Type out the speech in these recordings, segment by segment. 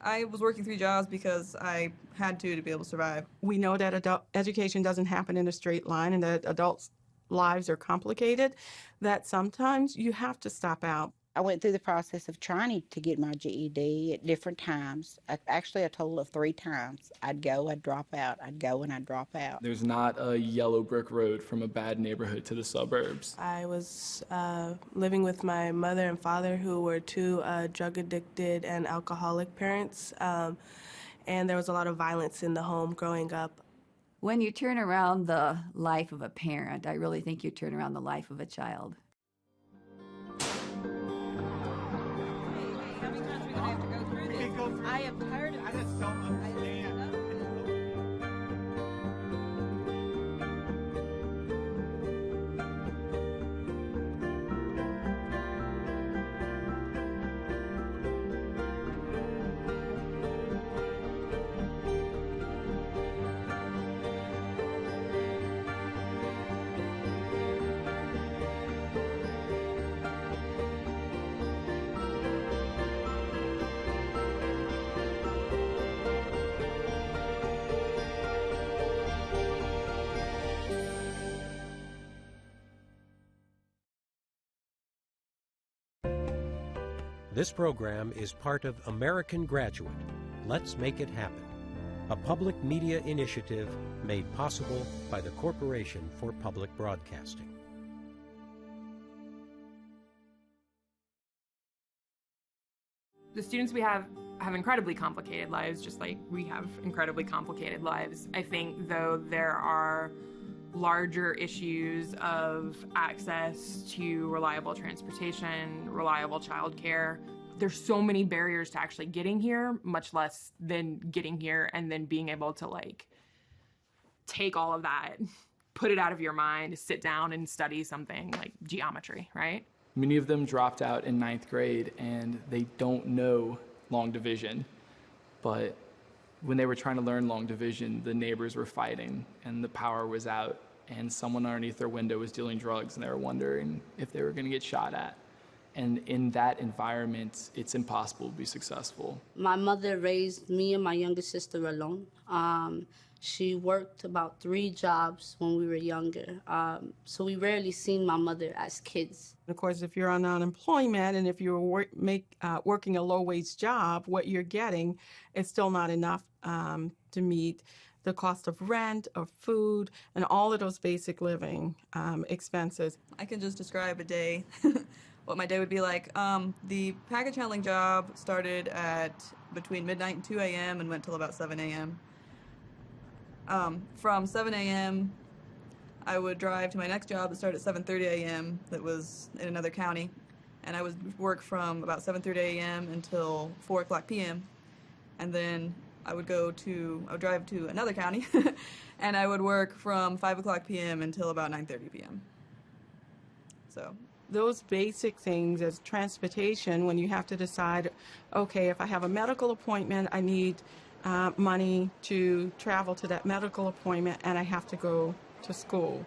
I was working 3 jobs because I had to be able to survive. We know that adult education doesn't happen in a straight line and that adults' lives are complicated, that sometimes you have to stop out. I went through the process of trying to get my GED at different times. Actually, a total of 3 times. I'd go, I'd drop out, I'd go, and I'd drop out. There's not a yellow brick road from a bad neighborhood to the suburbs. I was living with my mother and father, who were 2 drug-addicted and alcoholic parents, and there was a lot of violence in the home growing up. When you turn around the life of a parent, I really think you turn around the life of a child. I have heard of it. I just don't understand. This program is part of American Graduate. Let's make it happen. A public media initiative made possible by the Corporation for Public Broadcasting. The students we have incredibly complicated lives, just like we have incredibly complicated lives. I think, though, there are larger issues of access to reliable transportation, reliable childcare. There's so many barriers to actually getting here, much less than getting here and then being able to like take all of that, put it out of your mind, sit down and study something like geometry, right? Many of them dropped out in 9th grade and they don't know long division, but when they were trying to learn long division, the neighbors were fighting and the power was out and someone underneath their window was dealing drugs and they were wondering if they were going to get shot at. And in that environment, it's impossible to be successful. My mother raised me and my younger sister alone. She worked about 3 jobs when we were younger, so we rarely seen my mother as kids. Of course, if you're on unemployment and if you're working a low-wage job, what you're getting is still not enough to meet the cost of rent, of food, and all of those basic living expenses. I can just describe a day, what my day would be like. The package handling job started at between midnight and 2 a.m. and went till about 7 a.m. From 7 a.m., I would drive to my next job that started at 7:30 a.m. that was in another county, and I would work from about 7:30 a.m. until 4 o'clock p.m. And then I would drive to another county, and I would work from 5 o'clock p.m. until about 9:30 p.m. So those basic things as transportation, when you have to decide, okay, if I have a medical appointment, I need money to travel to that medical appointment, and I have to go to school.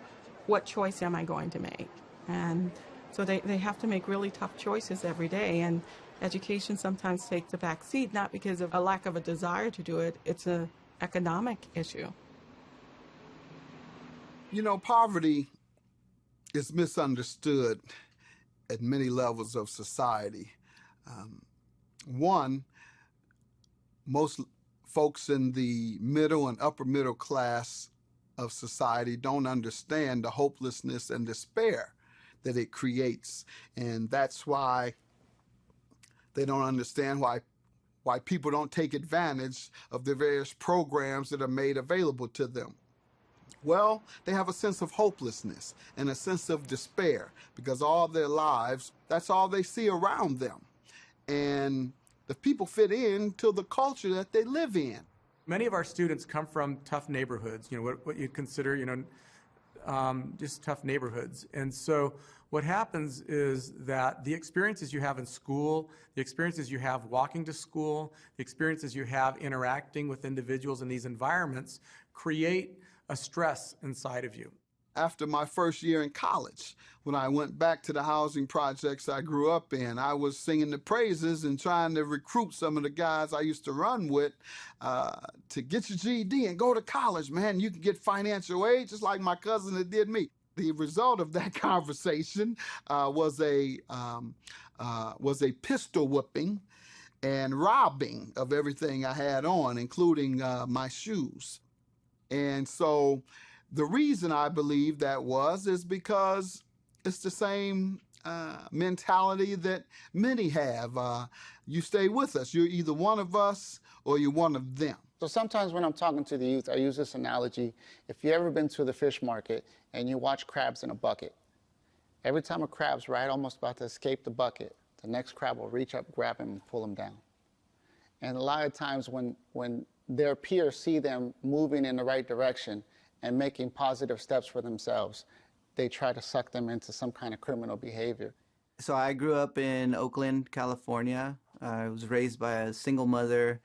What choice am I going to make? And so they have to make really tough choices every day, and education sometimes takes a back seat, not because of a lack of a desire to do it, it's an economic issue. You know, poverty is misunderstood at many levels of society. One, most folks in the middle and upper middle class of society don't understand the hopelessness and despair that it creates. And that's why they don't understand why people don't take advantage of the various programs that are made available to them. Well, they have a sense of hopelessness and a sense of despair because all their lives, that's all they see around them. And the people fit into the culture that they live in. Many of our students come from tough neighborhoods, what you'd consider, just tough neighborhoods. And so what happens is that the experiences you have in school, the experiences you have walking to school, the experiences you have interacting with individuals in these environments create a stress inside of you. after my first year in college. When I went back to the housing projects I grew up in, I was singing the praises and trying to recruit some of the guys I used to run with to get your GED and go to college, man. You can get financial aid just like my cousin that did me. The result of that conversation was a pistol whipping and robbing of everything I had on, including my shoes. And so the reason I believe that is because it's the same mentality that many have. You stay with us. You're either one of us or you're one of them. So sometimes when I'm talking to the youth, I use this analogy. If you've ever been to the fish market and you watch crabs in a bucket, every time a crab's right almost about to escape the bucket, the next crab will reach up, grab him, and pull him down. And a lot of times when their peers see them moving in the right direction and making positive steps for themselves, they try to suck them into some kind of criminal behavior. So I grew up in Oakland, California. I was raised by a single mother.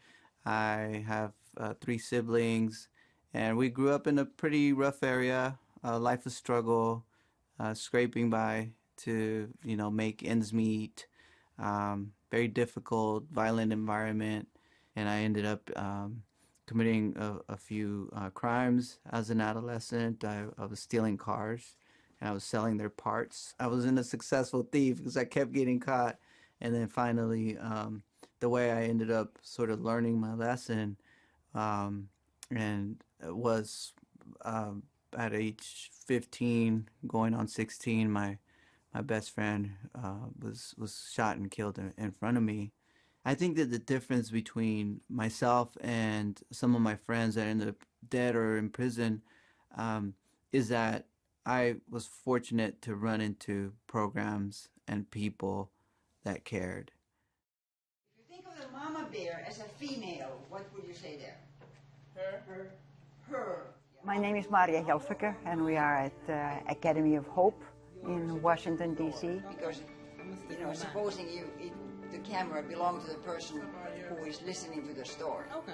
I have 3 siblings, and we grew up in a pretty rough area, life of struggle, scraping by to, make ends meet. Very difficult, violent environment, and I ended up committing a few crimes as an adolescent. I was stealing cars, and I was selling their parts. I wasn't a successful thief because I kept getting caught, and then finally, the way I ended up sort of learning my lesson, and it was at age 15, going on 16, my best friend was shot and killed in front of me. I think that the difference between myself and some of my friends that ended up dead or in prison is that I was fortunate to run into programs and people that cared. If you think of the mama bear as a female, what would you say there? Her. My name is Maria Helfiker, and we are at Academy of Hope in Washington, D.C. Because, supposing the camera belongs to the person who is listening to the story. Okay.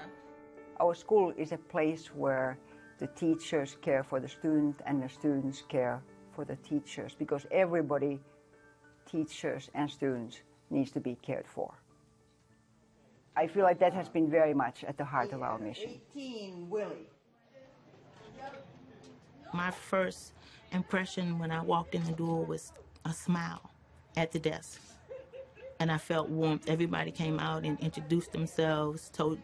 Our school is a place where the teachers care for the student and the students care for the teachers, because everybody, teachers and students, needs to be cared for. I feel like that has been very much at the heart of our mission. 18, Willie. My first impression when I walked in the door was a smile at the desk. And I felt warmth. Everybody came out and introduced themselves, told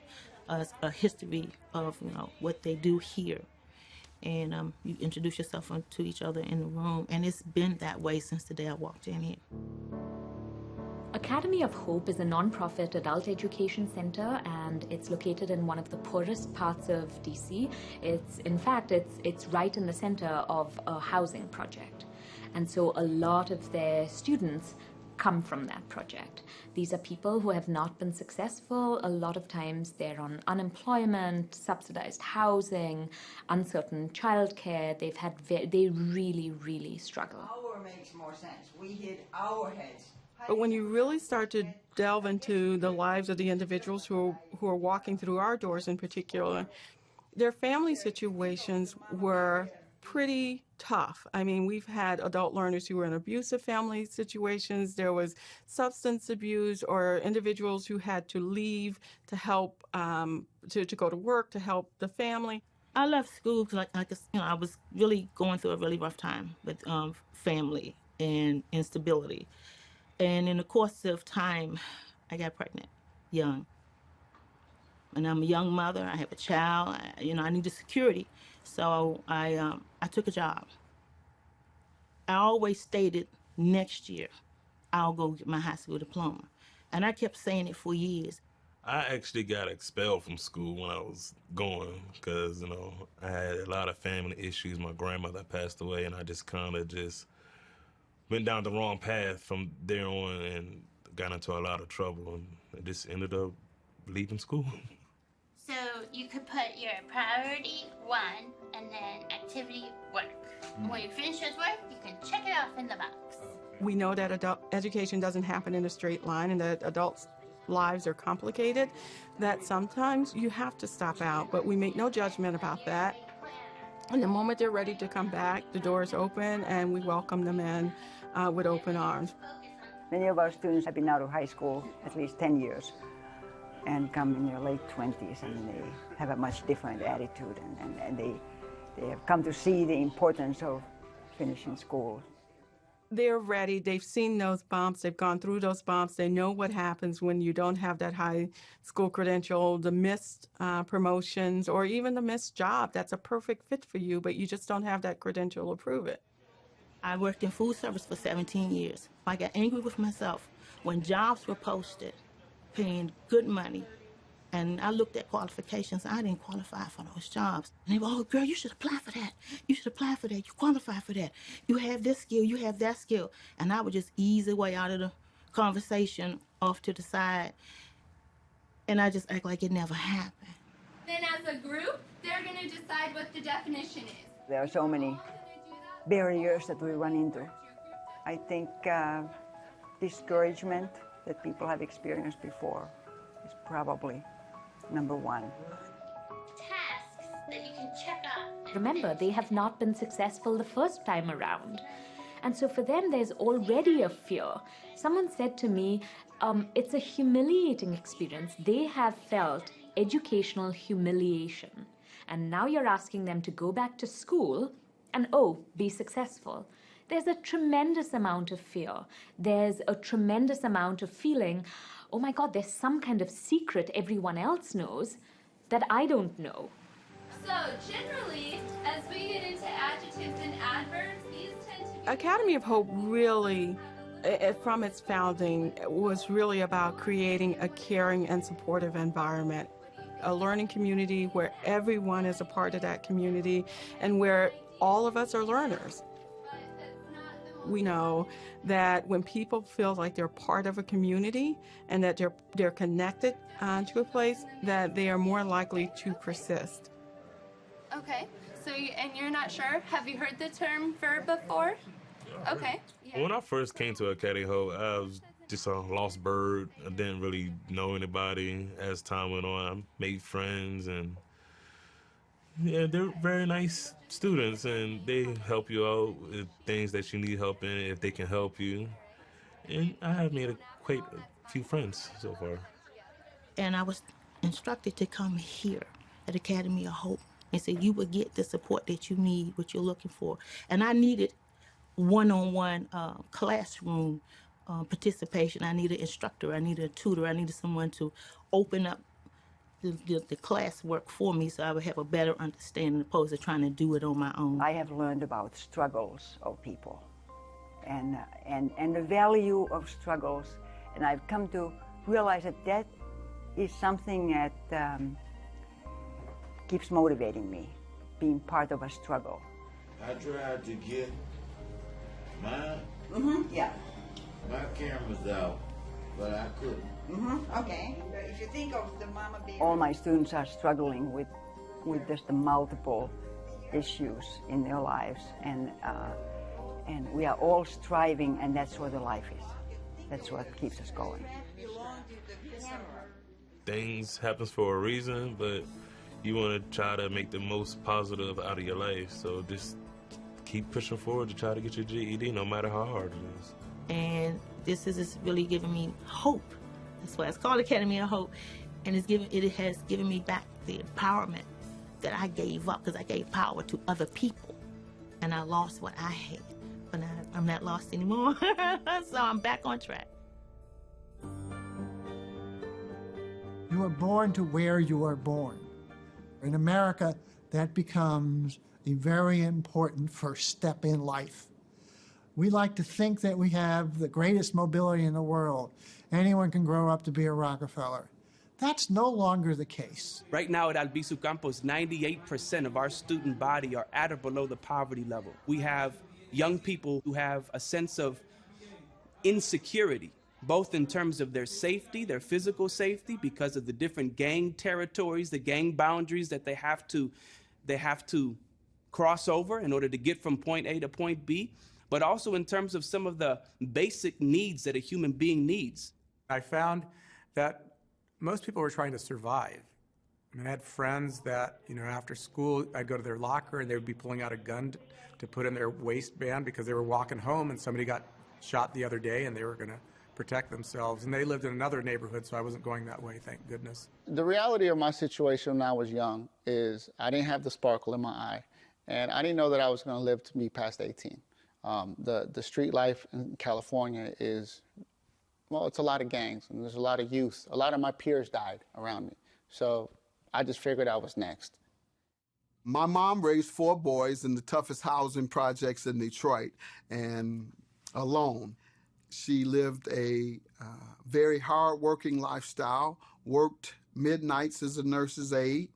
us a history of what they do here. And you introduce yourself to each other in the room. And it's been that way since the day I walked in here. Academy of Hope is a non-profit adult education center, and it's located in one of the poorest parts of DC. It's right in the center of a housing project. And so a lot of their students come from that project. These are people who have not been successful. A lot of times they're on unemployment, subsidized housing, uncertain childcare. They really, really struggle. Our makes more sense. We hit our heads. But when you really start to delve into the lives of the individuals who are walking through our doors in particular, their family situations were pretty tough. I mean, we've had adult learners who were in abusive family situations. There was substance abuse, or individuals who had to leave to help, to go to work, to help the family. I left school because I was really going through a really rough time with family and instability. And in the course of time, I got pregnant, young. And I'm a young mother. I have a child. I needed security. So I took a job. I always stated next year, I'll go get my high school diploma. And I kept saying it for years. I actually got expelled from school when I was going because, I had a lot of family issues. My grandmother passed away, and I just kind of went down the wrong path from there on and got into a lot of trouble, and I just ended up leaving school. So you could put your priority 1 and then activity work. And when you finish those work, you can check it off in the box. We know that adult education doesn't happen in a straight line, and that adults' lives are complicated, that sometimes you have to stop out, but we make no judgment about that. And the moment they're ready to come back, the doors open and we welcome them in with open arms. Many of our students have been out of high school at least 10 years and come in their late 20s, and they have a much different attitude, and they have come to see the importance of finishing school. They're ready. They've seen those bumps. They've gone through those bumps. They know what happens when you don't have that high school credential, the missed promotions, or even the missed job. That's a perfect fit for you, but you just don't have that credential to prove it. I worked in food service for 17 years. I got angry with myself when jobs were posted, paying good money, and I looked at qualifications. I didn't qualify for those jobs. And they were, oh, girl, you should apply for that. You should apply for that. You qualify for that. You have this skill. You have that skill. And I would just ease the way out of the conversation off to the side, and I just act like it never happened. Then as a group, they're going to decide what the definition is. There are so many barriers that we run into. I think discouragement that people have experienced before is probably number one. Tasks that you can check off. Remember, they have not been successful the first time around. And so for them, there's already a fear. Someone said to me, it's a humiliating experience. They have felt educational humiliation. And now you're asking them to go back to school and, be successful. There's a tremendous amount of fear. There's a tremendous amount of feeling, oh my God, there's some kind of secret everyone else knows that I don't know. So generally, as we get into adjectives and adverbs, these tend to be... Academy of Hope really, from its founding, was really about creating a caring and supportive environment, a learning community where everyone is a part of that community and where all of us are learners. We know that when people feel like they're part of a community and that they're connected to a place, that they are more likely to persist. Okay, so and you're not sure? Have you heard the term verb before? Okay. Yeah. When I first came to Academy Hope, I was just a lost bird. I didn't really know anybody. As time went on, I made friends, and yeah, they're very nice students, and they help you out with things that you need help in if they can help you. And I have made quite a few friends so far. And I was instructed to come here at Academy of Hope and say you will get the support that you need, what you're looking for. And I needed one-on-one classroom participation. I needed an instructor. I needed a tutor. I needed someone to open up the classwork for me so I would have a better understanding opposed to trying to do it on my own. I have learned about struggles of people and the value of struggles, and I've come to realize that is something that keeps motivating me, being part of a struggle. I tried to get mine. Yeah. My camera's out, but I couldn't. Okay. If you think of the mama being... All my students are struggling with just the multiple issues in their lives, and we are all striving, and that's what the life is. That's what keeps us going. Things happen for a reason, but you want to try to make the most positive out of your life. So just keep pushing forward to try to get your GED, no matter how hard it is. And this is really giving me hope. That's why it's called Academy of Hope, and it has given me back the empowerment that I gave up, because I gave power to other people, and I lost what I had. But I'm not lost anymore, so I'm back on track. You are born to where you are born. In America, that becomes a very important first step in life. We like to think that we have the greatest mobility in the world. Anyone can grow up to be a Rockefeller. That's no longer the case. Right now at Albizu Campos, 98% of our student body are at or below the poverty level. We have young people who have a sense of insecurity, both in terms of their safety, their physical safety, because of the different gang territories, the gang boundaries that they have to cross over in order to get from point A to point B, but also in terms of some of the basic needs that a human being needs. I found that most people were trying to survive. I mean, I had friends that, after school, I'd go to their locker and they would be pulling out a gun to put in their waistband because they were walking home and somebody got shot the other day and they were going to protect themselves. And they lived in another neighborhood, so I wasn't going that way, thank goodness. The reality of my situation when I was young is I didn't have the sparkle in my eye, and I didn't know that I was going to live to be past 18. The street life in California is, well, it's a lot of gangs, and there's a lot of youth. A lot of my peers died around me, so I just figured I was next. My mom raised 4 boys in the toughest housing projects in Detroit, and alone. She lived a very hard-working lifestyle, worked midnights as a nurse's aide.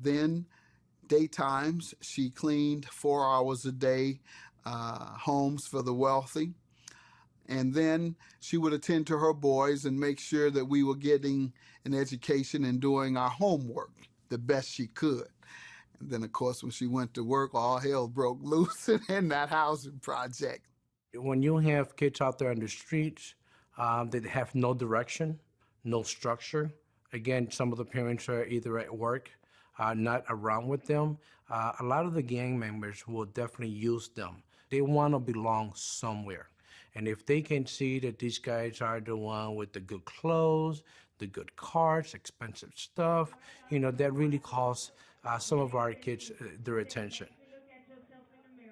Then daytimes, she cleaned 4 hours a day homes for the wealthy. And then she would attend to her boys and make sure that we were getting an education and doing our homework the best she could. And then, of course, when she went to work, all hell broke loose in that housing project. When you have kids out there on the streets that have no direction, no structure, again, some of the parents are either at work, not around with them, a lot of the gang members will definitely use them. They want to belong somewhere. And if they can see that these guys are the one with the good clothes, the good cars, expensive stuff, that really calls some of our kids their attention.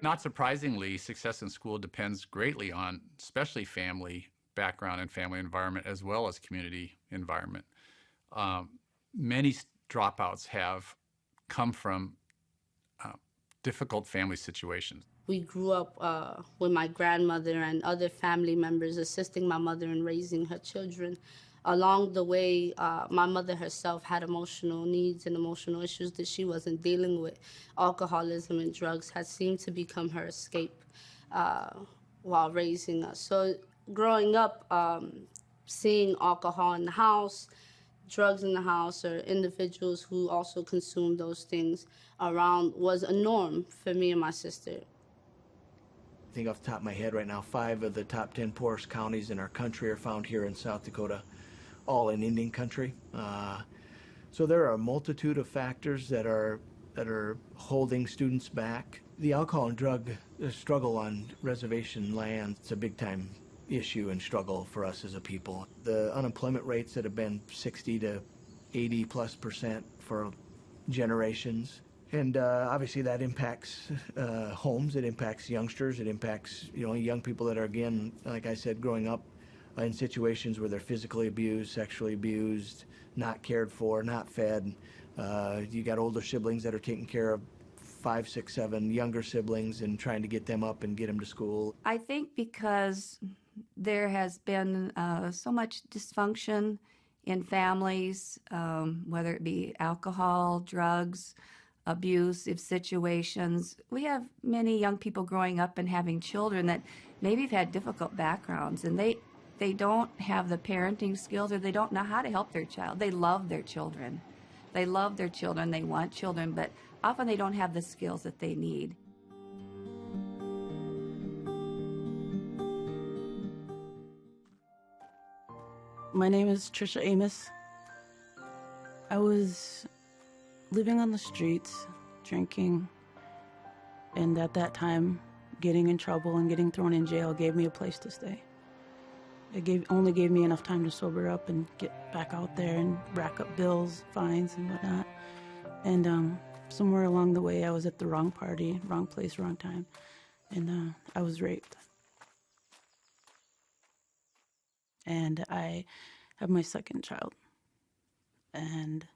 Not surprisingly, success in school depends greatly on especially family background and family environment as well as community environment. Many dropouts have come from difficult family situations. We grew up with my grandmother and other family members assisting my mother in raising her children. Along the way, my mother herself had emotional needs and emotional issues that she wasn't dealing with. Alcoholism and drugs had seemed to become her escape while raising us. So growing up, seeing alcohol in the house, drugs in the house, or individuals who also consume those things around was a norm for me and my sister. I think off the top of my head right now, 5 of the top 10 poorest counties in our country are found here in South Dakota, all in Indian country. So there are a multitude of factors that are holding students back. The alcohol and drug struggle on reservation land, it's a big time issue and struggle for us as a people. The unemployment rates that have been 60 to 80+% for generations. And obviously that impacts homes, it impacts youngsters, it impacts young people that are, again, like I said, growing up in situations where they're physically abused, sexually abused, not cared for, not fed. You got older siblings that are taking care of 5, 6, 7 younger siblings and trying to get them up and get them to school. I think because there has been so much dysfunction in families, whether it be alcohol, drugs, abusive situations. We have many young people growing up and having children that maybe have had difficult backgrounds, and they don't have the parenting skills, or they don't know how to help their child. They love their children. They love their children. They want children, but often they don't have the skills that they need. My name is Trisha Amos. I was living on the streets, drinking, and at that time, getting in trouble and getting thrown in jail gave me a place to stay. It only gave me enough time to sober up and get back out there and rack up bills, fines, and whatnot. And somewhere along the way, I was at the wrong party, wrong place, wrong time, and I was raped. And I have my second child. And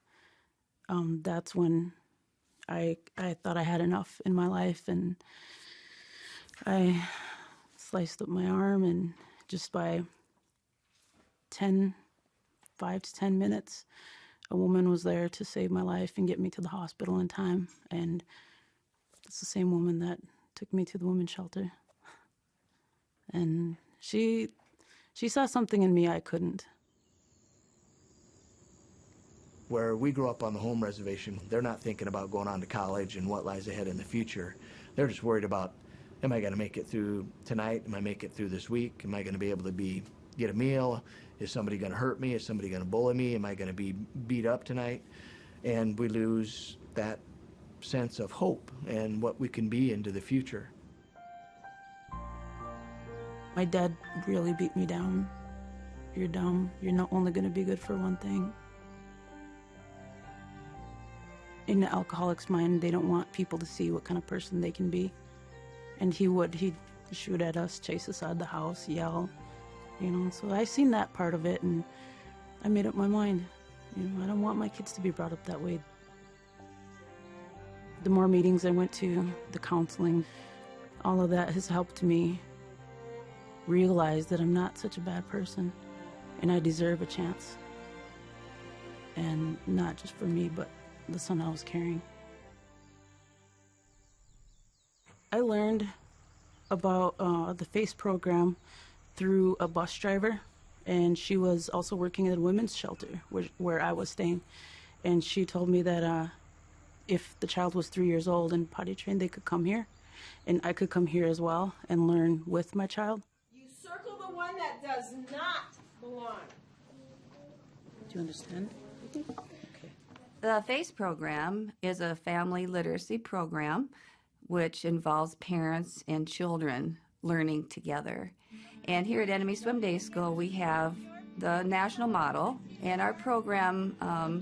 that's when I thought I had enough in my life, and I sliced up my arm, and just by 5 to 10 minutes, a woman was there to save my life and get me to the hospital in time. And it's the same woman that took me to the women's shelter. And she saw something in me I couldn't. Where we grew up on the home reservation, they're not thinking about going on to college and what lies ahead in the future. They're just worried about, am I going to make it through tonight? Am I make it through this week? Am I going to be able to get a meal? Is somebody going to hurt me? Is somebody going to bully me? Am I going to be beat up tonight? and we lose that sense of hope and what we can be into the future. My dad really beat me down. You're dumb. You're not only going to be good for one thing. In the alcoholic's mind, they don't want people to see what kind of person they can be. And he'd shoot at us, chase us out of the house, yell, you know. So I seen that part of it, and I made up my mind. You know, I don't want my kids to be brought up that way. The more meetings I went to, the counseling, all of that has helped me realize that I'm not such a bad person, and I deserve a chance. And not just for me, but the son I was carrying. I learned about the FACE program through a bus driver, and she was also working at a women's shelter where I was staying. And she told me that if the child was 3 years old and potty trained, they could come here, and I could come here as well and learn with my child. You circle the one that does not belong. Do you understand? The FACE program is a family literacy program which involves parents and children learning together. And here at Enemy Swim Day School, we have the national model, and our program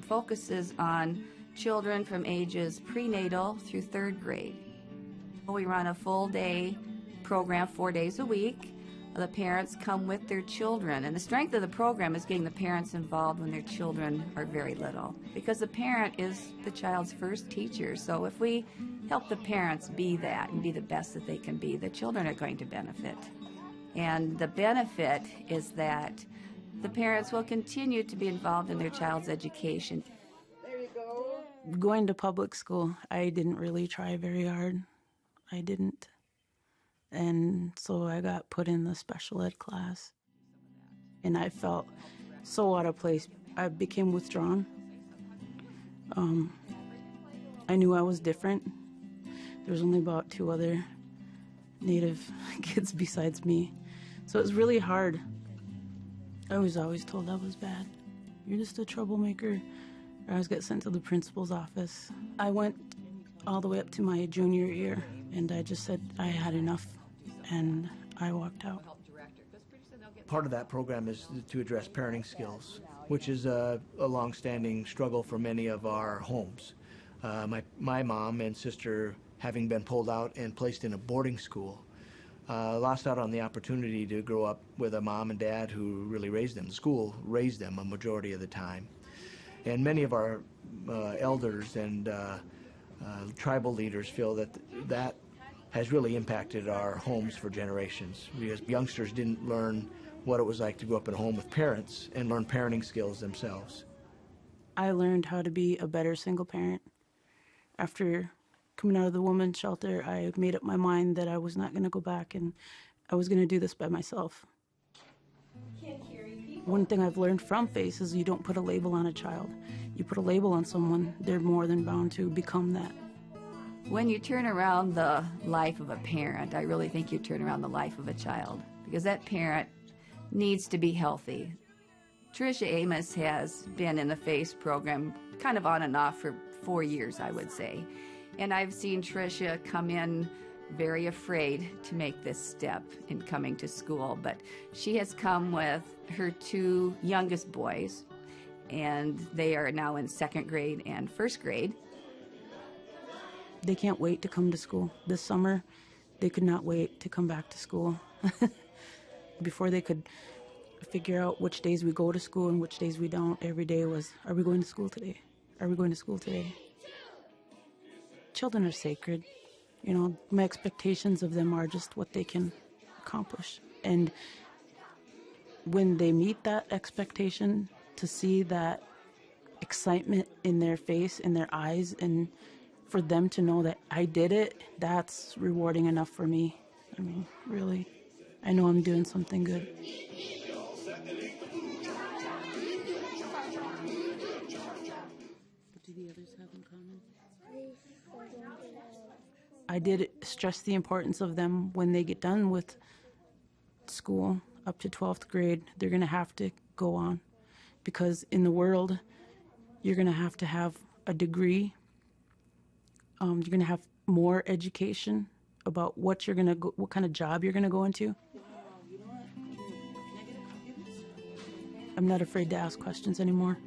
focuses on children from ages prenatal through 3rd grade. We run a full day program 4 days a week. The parents come with their children, and the strength of the program is getting the parents involved when their children are very little, because the parent is the child's first teacher. So if we help the parents be that and be the best that they can be, the children are going to benefit. And the benefit is that the parents will continue to be involved in their child's education. There you go. Going to public school, I didn't really try very hard. I didn't. And so I got put in the special ed class, and I felt so out of place. I became withdrawn. I knew I was different. There was only about 2 other Native kids besides me. So it was really hard. I was always told I was bad. You're just a troublemaker. I always got sent to the principal's office. I went all the way up to my junior year, and I just said I had enough, and I walked out. Part of that program is to address parenting skills, which is a long-standing struggle for many of our homes. My mom and sister, having been pulled out and placed in a boarding school, lost out on the opportunity to grow up with a mom and dad who really raised them. The school raised them a majority of the time. And many of our elders and tribal leaders feel that that has really impacted our homes for generations, because youngsters didn't learn what it was like to grow up in a home with parents and learn parenting skills themselves. I learned how to be a better single parent. After coming out of the women's shelter, I made up my mind that I was not going to go back, and I was going to do this by myself. One thing I've learned from FACE is you don't put a label on a child. You put a label on someone, they're more than bound to become that. When you turn around the life of a parent, I really think you turn around the life of a child, because that parent needs to be healthy. Tricia Amos has been in the FACE program kind of on and off for 4 years, I would say. And I've seen Tricia come in very afraid to make this step in coming to school, but she has come with her 2 youngest boys, and they are now in 2nd grade and 1st grade. They can't wait to come to school. This summer, they could not wait to come back to school. Before they could figure out which days we go to school and which days we don't, every day was, are we going to school today? Are we going to school today? Children are sacred. You know, my expectations of them are just what they can accomplish. And when they meet that expectation, to see that excitement in their face, in their eyes, and for them to know that I did it, that's rewarding enough for me. I mean, really, I know I'm doing something good. What do the others have in common? I did stress the importance of them when they get done with school up to 12th grade. They're going to have to go on, because in the world, you're going to have a degree. You're going to have more education about what you're going to go, what kind of job you're going to go into. I'm not afraid to ask questions anymore.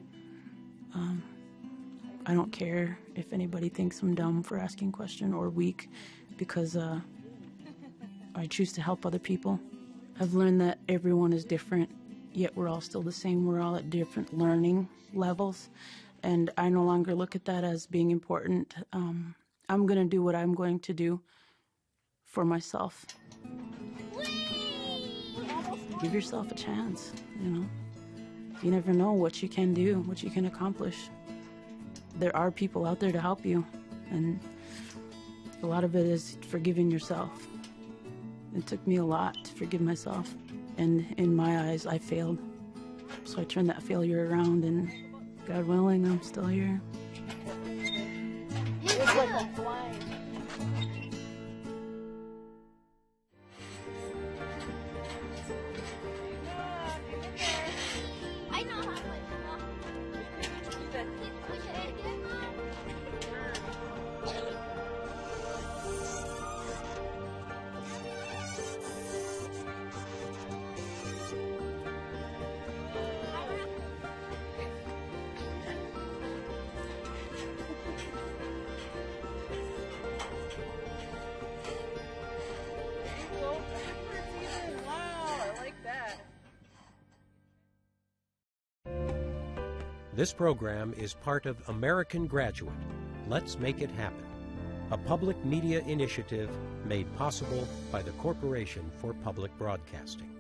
I don't care if anybody thinks I'm dumb for asking a question or weak, because I choose to help other people. I've learned that everyone is different, yet we're all still the same. We're all at different learning levels, and I no longer look at that as being important. I'm going to do what I'm going to do for myself. Give yourself a chance, you know. You never know what you can do, what you can accomplish. There are people out there to help you, and a lot of it is forgiving yourself. It took me a lot to forgive myself, and in my eyes, I failed. So I turned that failure around, and God willing, I'm still here. It's like a flying. This program is part of American Graduate. Let's make it happen. A public media initiative made possible by the Corporation for Public Broadcasting.